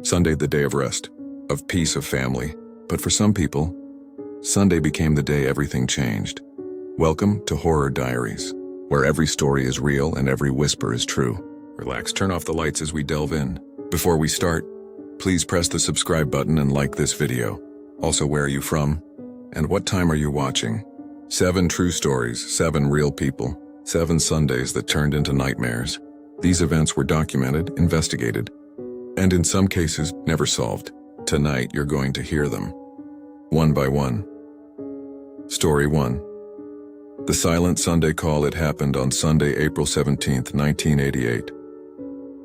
Sunday, the day of rest, of peace, of family. But for some people, Sunday became the day everything changed. Welcome to Horror Diaries, where every story is real and every whisper is true. Relax, turn off the lights as we delve in. Before we start, please press the subscribe button and like this video. Also, where are you from? And what time are you watching? 7 true stories, 7 real people, 7 Sundays that turned into nightmares. These events were documented, investigated, and in some cases, never solved. Tonight, you're going to hear them, one by one. Story 1. The Silent Sunday Call. It happened on Sunday, April 17, 1988.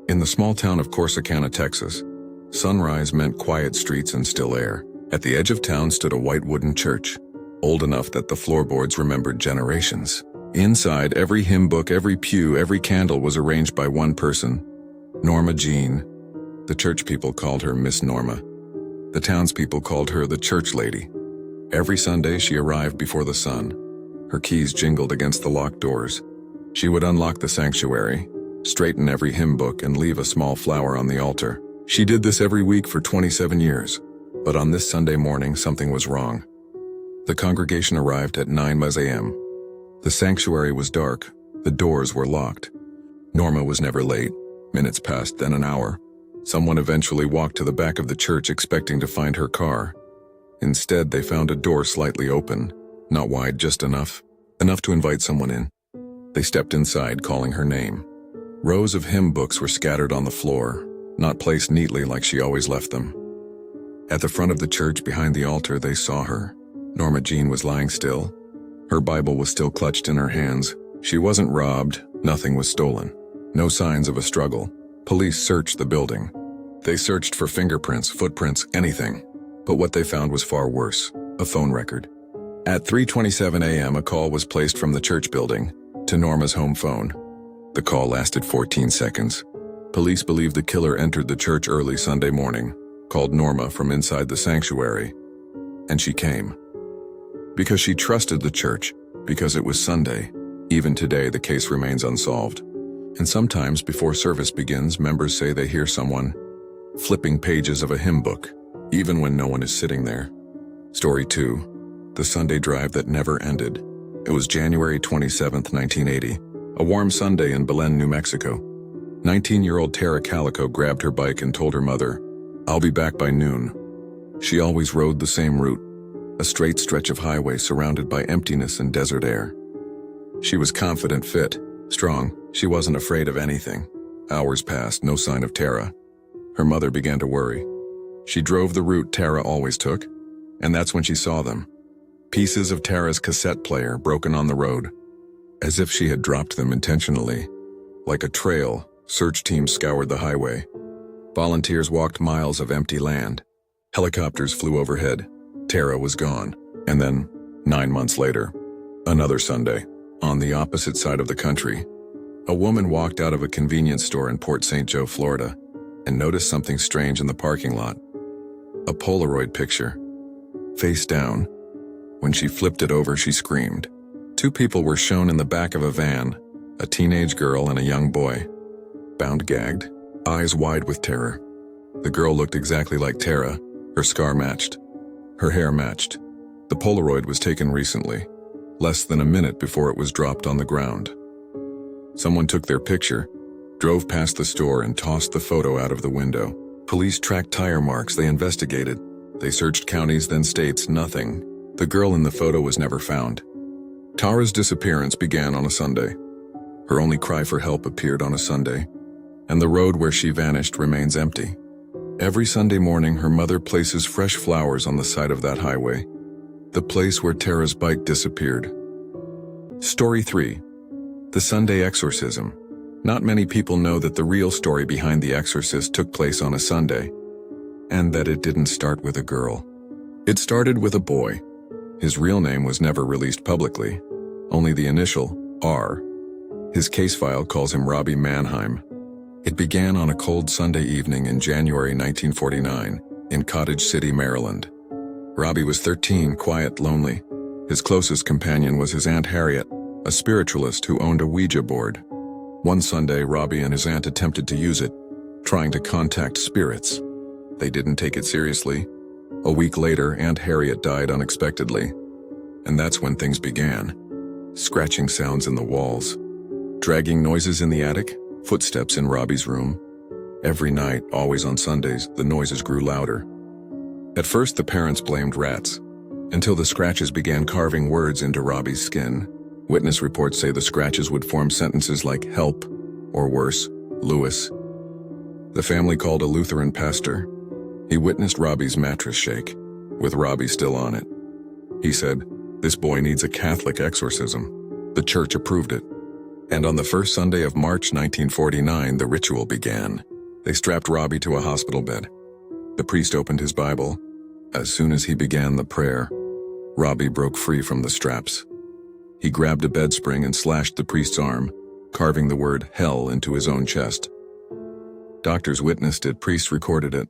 In the small town of Corsicana, Texas, sunrise meant quiet streets and still air. At the edge of town stood a white wooden church, old enough that the floorboards remembered generations. Inside, every hymn book, every pew, every candle was arranged by one person, Norma Jean. The church people called her Miss Norma. The townspeople called her the church lady. Every Sunday she arrived before the sun. Her keys jingled against the locked doors. She would unlock the sanctuary, straighten every hymn book, and leave a small flower on the altar. She did this every week for 27 years. But on this Sunday morning, something was wrong. The congregation arrived at 9 a.m. The sanctuary was dark. The doors were locked. Norma was never late. Minutes passed, then an hour. Someone eventually walked to the back of the church expecting to find her car. Instead, they found a door slightly open, not wide, just enough to invite someone in. They stepped inside, calling her name. Rows of hymn books were scattered on the floor, not placed neatly like she always left them. At the front of the church, behind the altar, they saw her. Norma Jean was lying still. Her Bible was still clutched in her hands. She wasn't robbed, nothing was stolen. No signs of a struggle. Police searched the building. They searched for fingerprints, footprints, anything. But what they found was far worse, a phone record. At 3:27 a.m., a call was placed from the church building to Norma's home phone. The call lasted 14 seconds. Police believe the killer entered the church early Sunday morning, called Norma from inside the sanctuary, and she came. Because she trusted the church, because it was Sunday. Even today, the case remains unsolved. And sometimes before service begins, members say they hear someone flipping pages of a hymn book, even when no one is sitting there. Story 2. The Sunday Drive That Never Ended. It was January 27, 1980, a warm Sunday in Belen, New Mexico. 19-year-old Tara Calico grabbed her bike and told her mother, "I'll be back by noon." She always rode the same route, a straight stretch of highway surrounded by emptiness and desert air. She was confident, fit, strong. She wasn't afraid of anything. Hours passed, no sign of Tara. Her mother began to worry. She drove the route Tara always took, and that's when she saw them. Pieces of Tara's cassette player broken on the road, as if she had dropped them intentionally. Like a trail, search teams scoured the highway. Volunteers walked miles of empty land. Helicopters flew overhead. Tara was gone. And then, 9 months later, another Sunday, on the opposite side of the country, a woman walked out of a convenience store in Port St. Joe, Florida, and noticed something strange in the parking lot. A Polaroid picture, face down. When she flipped it over, she screamed. 2 people were shown in the back of a van, a teenage girl and a young boy, bound gagged, eyes wide with terror. The girl looked exactly like Tara. Her scar matched. Her hair matched. The Polaroid was taken recently, less than a minute before it was dropped on the ground. Someone took their picture, drove past the store, and tossed the photo out of the window. Police tracked tire marks. They investigated. They searched counties, then states. Nothing. The girl in the photo was never found. Tara's disappearance began on a Sunday. Her only cry for help appeared on a Sunday, and the road where she vanished remains empty. Every Sunday morning, her mother places fresh flowers on the side of that highway, the place where Tara's bike disappeared. Story 3. The Sunday Exorcism. Not many people know that the real story behind The Exorcist took place on a Sunday, and that it didn't start with a girl. It started with a boy. His real name was never released publicly, only the initial, R. His case file calls him Robbie Mannheim. It began on a cold Sunday evening in January 1949 in Cottage City, Maryland. Robbie was 13, quiet, lonely. His closest companion was his Aunt Harriet, a spiritualist who owned a Ouija board. One Sunday, Robbie and his aunt attempted to use it, trying to contact spirits. They didn't take it seriously. A week later, Aunt Harriet died unexpectedly. And that's when things began. Scratching sounds in the walls, dragging noises in the attic, footsteps in Robbie's room. Every night, always on Sundays, the noises grew louder. At first, the parents blamed rats, until the scratches began carving words into Robbie's skin. Witness reports say the scratches would form sentences like "help," or worse, "Lewis." The family called a Lutheran pastor. He witnessed Robbie's mattress shake, with Robbie still on it. He said, "This boy needs a Catholic exorcism." The church approved it. And on the first Sunday of March 1949, the ritual began. They strapped Robbie to a hospital bed. The priest opened his Bible. As soon as he began the prayer, Robbie broke free from the straps. He grabbed a bed spring and slashed the priest's arm, carving the word "hell" into his own chest. Doctors witnessed it, priests recorded it.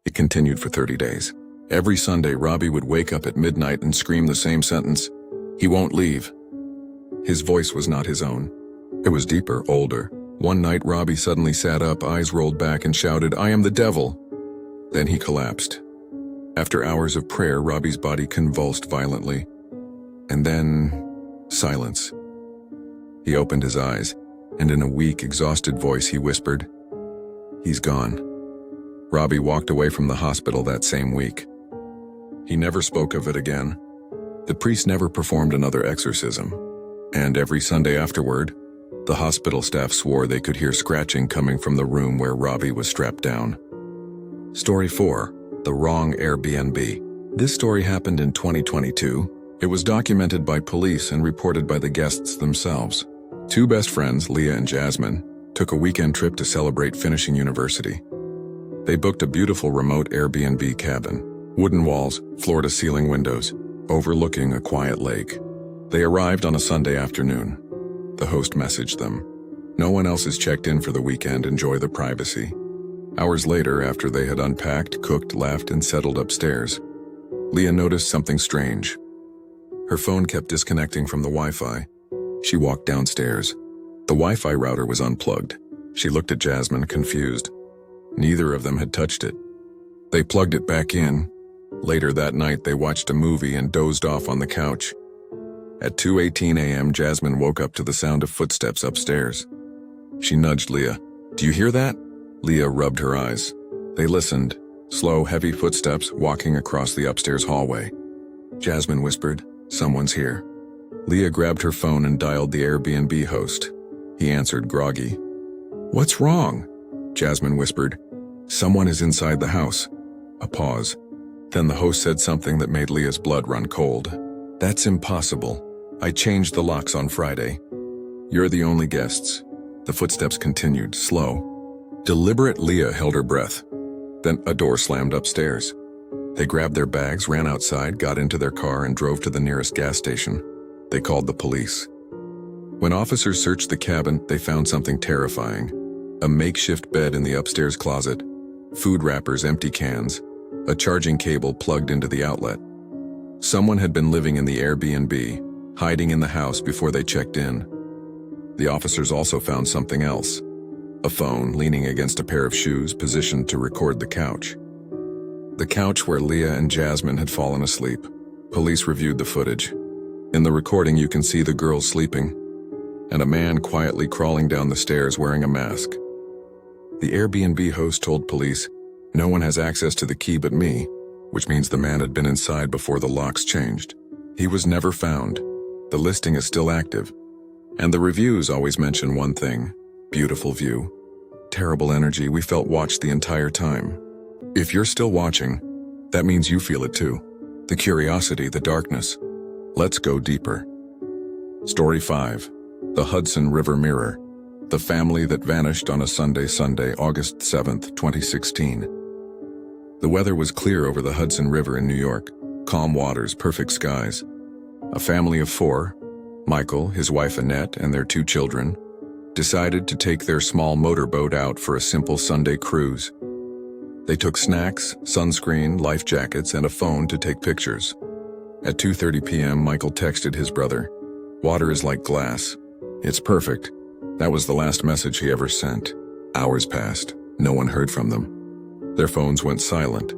It continued for 30 days. Every Sunday, Robbie would wake up at midnight and scream the same sentence, "He won't leave." His voice was not his own. It was deeper, older. One night, Robbie suddenly sat up, eyes rolled back, and shouted, "I am the devil." Then he collapsed. After hours of prayer, Robbie's body convulsed violently. And then, silence. He opened his eyes, and in a weak, exhausted voice he whispered, "He's gone." Robbie walked away from the hospital that same week. He never spoke of it again. The priest never performed another exorcism. And every Sunday afterward, the hospital staff swore they could hear scratching coming from the room where Robbie was strapped down. Story 4. The Wrong Airbnb. This story happened in 2022. It was documented by police and reported by the guests themselves. Two best friends, Leah and Jasmine, took a weekend trip to celebrate finishing university. They booked a beautiful remote Airbnb cabin. Wooden walls, floor-to-ceiling windows, overlooking a quiet lake. They arrived on a Sunday afternoon. The host messaged them, "No one else is checked in for the weekend, enjoy the privacy." Hours later, after they had unpacked, cooked, laughed, and settled upstairs, Leah noticed something strange. Her phone kept disconnecting from the Wi-Fi. She walked downstairs. The Wi-Fi router was unplugged. She looked at Jasmine, confused. Neither of them had touched it. They plugged it back in. Later that night, they watched a movie and dozed off on the couch. At 2:18 a.m., Jasmine woke up to the sound of footsteps upstairs. She nudged Leah. "Do you hear that?" Leah rubbed her eyes. They listened. Slow, heavy footsteps walking across the upstairs hallway. Jasmine whispered, "Someone's here." Leah grabbed her phone and dialed the Airbnb host. He answered, groggy. "What's wrong?" Jasmine whispered. "Someone is inside the house." A pause. Then the host said something that made Leah's blood run cold. "That's impossible. I changed the locks on Friday. You're the only guests." The footsteps continued, slow. Deliberate. Leah held her breath. Then a door slammed upstairs. They grabbed their bags, ran outside, got into their car, and drove to the nearest gas station. They called the police. When officers searched the cabin, they found something terrifying. A makeshift bed in the upstairs closet, food wrappers, empty cans, a charging cable plugged into the outlet. Someone had been living in the Airbnb, hiding in the house before they checked in. The officers also found something else. A phone leaning against a pair of shoes positioned to record the couch. The couch where Leah and Jasmine had fallen asleep. Police reviewed the footage. In the recording, you can see the girls sleeping, and a man quietly crawling down the stairs wearing a mask. The Airbnb host told police, "No one has access to the key but me," which means the man had been inside before the locks changed. He was never found. The listing is still active. And the reviews always mention one thing: beautiful view. Terrible energy. We felt watched the entire time. If you're still watching, that means you feel it too. The curiosity, the darkness. Let's go deeper. Story 5. The Hudson River Mirror. The family that vanished on a Sunday, August 7th, 2016. The weather was clear over the Hudson River in New York. Calm waters, perfect skies. A family of 4, Michael, his wife Annette, and their 2 children, decided to take their small motorboat out for a simple Sunday cruise. They took snacks, sunscreen, life jackets, and a phone to take pictures. At 2:30 p.m., Michael texted his brother, "Water is like glass. It's perfect." That was the last message he ever sent. Hours passed. No one heard from them. Their phones went silent.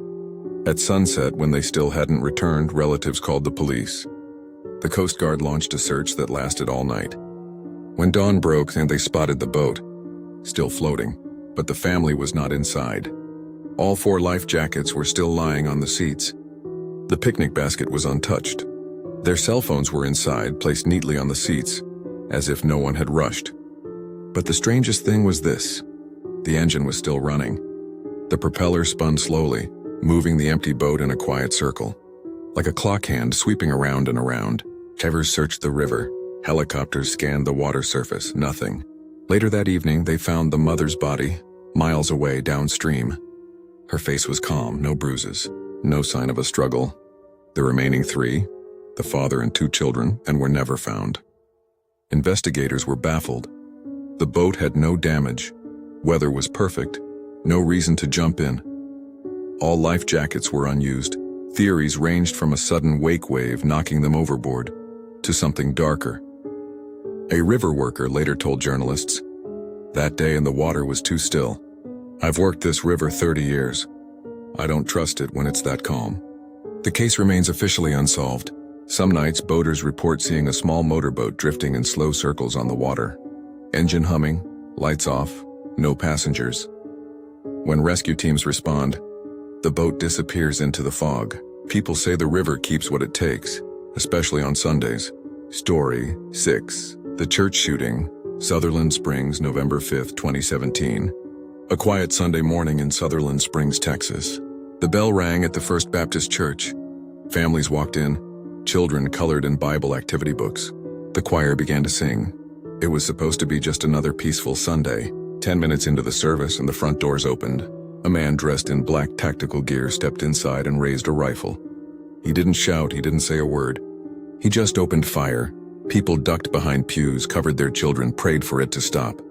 At sunset, when they still hadn't returned, relatives called the police. The Coast Guard launched a search that lasted all night. When dawn broke, they spotted the boat, still floating, but the family was not inside. All 4 life jackets were still lying on the seats. The picnic basket was untouched. Their cell phones were inside, placed neatly on the seats, as if no one had rushed. But the strangest thing was this. The engine was still running. The propeller spun slowly, moving the empty boat in a quiet circle. Like a clock hand sweeping around and around. Divers searched the river. Helicopters scanned the water surface. Nothing. Later that evening, they found the mother's body, miles away downstream. Her face was calm, no bruises, no sign of a struggle. The remaining 3, the father and 2 children, and were never found. Investigators were baffled. The boat had no damage. Weather was perfect. No reason to jump in. All life jackets were unused. Theories ranged from a sudden wake wave knocking them overboard to something darker. A river worker later told journalists, "That day in the water was too still. I've worked this river 30 years. I don't trust it when it's that calm." The case remains officially unsolved. Some nights, boaters report seeing a small motorboat drifting in slow circles on the water. Engine humming, lights off, no passengers. When rescue teams respond, the boat disappears into the fog. People say the river keeps what it takes, especially on Sundays. Story 6. The Church Shooting, Sutherland Springs, November 5, 2017. A quiet Sunday morning in Sutherland Springs, Texas. The bell rang at the First Baptist Church. Families walked in, children colored in Bible activity books. The choir began to sing. It was supposed to be just another peaceful Sunday. 10 minutes into the service and the front doors opened. A man dressed in black tactical gear stepped inside and raised a rifle. He didn't shout, he didn't say a word. He just opened fire. People ducked behind pews, covered their children, prayed for it to stop.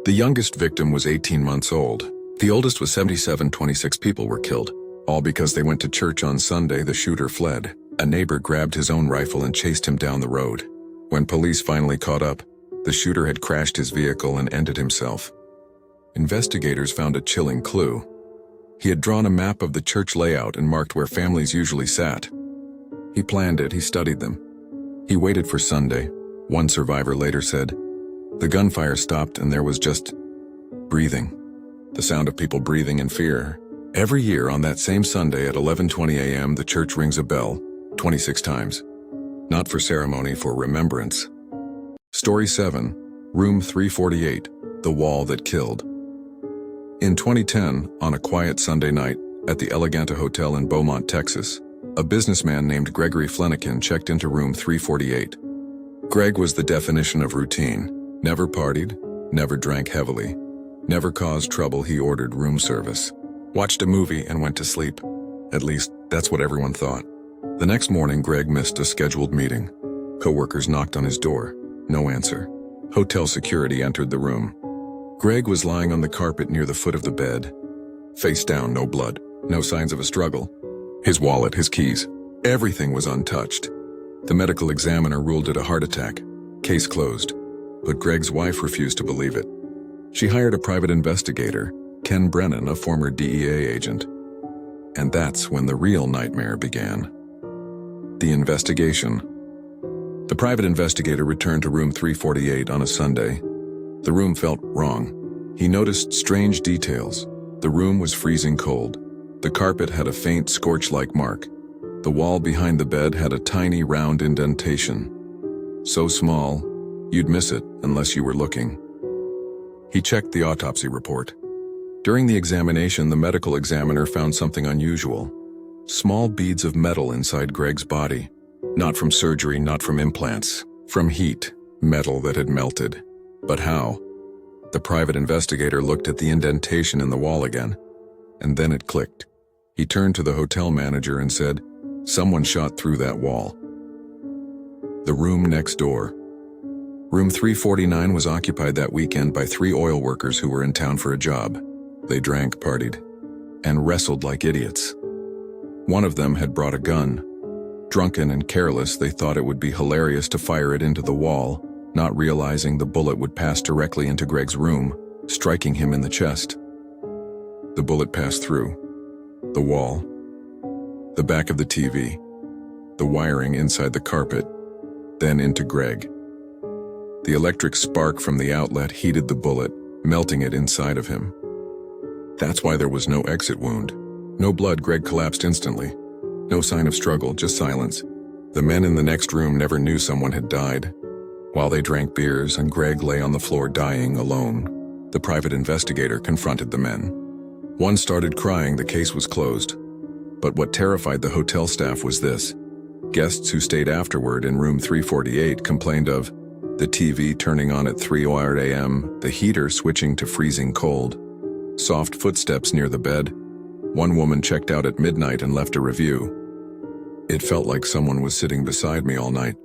The youngest victim was 18 months old. The oldest was 77. 26 people were killed. All because they went to church on Sunday. The shooter fled. A neighbor grabbed his own rifle and chased him down the road. When police finally caught up, the shooter had crashed his vehicle and ended himself. Investigators found a chilling clue. He had drawn a map of the church layout and marked where families usually sat. He planned it, he studied them. He waited for Sunday. One survivor later said, "The gunfire stopped and there was just breathing. The sound of people breathing in fear." Every year on that same Sunday at 11:20 a.m., the church rings a bell, 26 times. Not for ceremony, for remembrance. Story 7, Room 348, The Wall That Killed. In 2010, on a quiet Sunday night, at the Eleganta Hotel in Beaumont, Texas, a businessman named Gregory Flanagan checked into room 348. Greg was the definition of routine. Never partied, never drank heavily, never caused trouble. He ordered room service, watched a movie, and went to sleep. At least, that's what everyone thought. The next morning, Greg missed a scheduled meeting. Coworkers knocked on his door. No answer. Hotel security entered the room. Greg was lying on the carpet near the foot of the bed. Face down, no blood, no signs of a struggle. His wallet, his keys, everything was untouched. The medical examiner ruled it a heart attack. Case closed. But Greg's wife refused to believe it. She hired a private investigator, Ken Brennan, a former DEA agent. And that's when the real nightmare began. The investigation. The private investigator returned to room 348 on a Sunday. The room felt wrong. He noticed strange details. The room was freezing cold. The carpet had a faint scorch-like mark. The wall behind the bed had a tiny round indentation. So small, you'd miss it unless you were looking. He checked the autopsy report. During the examination, the medical examiner found something unusual. Small beads of metal inside Greg's body. Not from surgery, not from implants. From heat, metal that had melted. But how? The private investigator looked at the indentation in the wall again. And then it clicked. He turned to the hotel manager and said, "Someone shot through that wall." The room next door. Room 349 was occupied that weekend by 3 oil workers who were in town for a job. They drank, partied, and wrestled like idiots. One of them had brought a gun. Drunken and careless, they thought it would be hilarious to fire it into the wall, not realizing the bullet would pass directly into Greg's room, striking him in the chest. The bullet passed through the wall, the back of the TV, the wiring inside the carpet, then into Greg. The electric spark from the outlet heated the bullet, melting it inside of him. That's why there was no exit wound. No blood. Greg collapsed instantly. No sign of struggle, just silence. The men in the next room never knew someone had died. While they drank beers and Greg lay on the floor dying alone, the private investigator confronted the men. One started crying. The case was closed. But what terrified the hotel staff was this. Guests who stayed afterward in room 348 complained of the TV turning on at 3:00 a.m., the heater switching to freezing cold, soft footsteps near the bed. One woman checked out at midnight and left a review. It felt like someone was sitting beside me all night.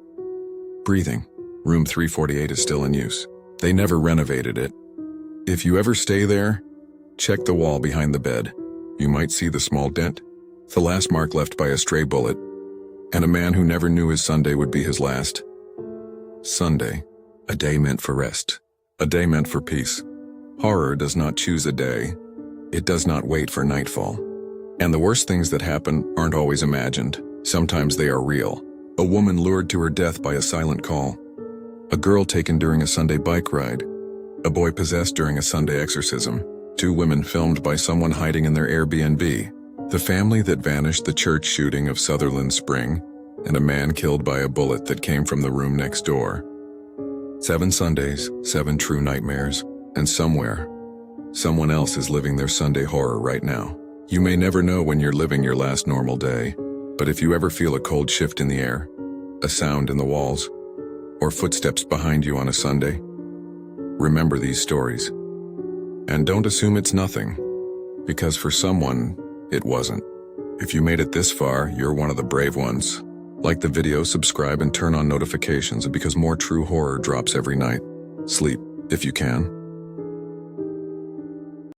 Breathing. Room 348 is still in use. They never renovated it. If you ever stay there, check the wall behind the bed. You might see the small dent, the last mark left by a stray bullet, and a man who never knew his Sunday would be his last. Sunday, a day meant for rest, a day meant for peace. Horror does not choose a day. It does not wait for nightfall. And the worst things that happen aren't always imagined. Sometimes they are real. A woman lured to her death by a silent call. A girl taken during a Sunday bike ride. A boy possessed during a Sunday exorcism. 2 women filmed by someone hiding in their Airbnb. The family that vanished, the church shooting of Sutherland Spring, and a man killed by a bullet that came from the room next door. 7 Sundays, 7 true nightmares, and somewhere, someone else is living their Sunday horror right now. You may never know when you're living your last normal day, but if you ever feel a cold shift in the air, a sound in the walls, or footsteps behind you on a Sunday, remember these stories. And don't assume it's nothing, because for someone, it wasn't. If you made it this far, you're one of the brave ones. Like the video, subscribe, and turn on notifications because more true horror drops every night. Sleep, if you can.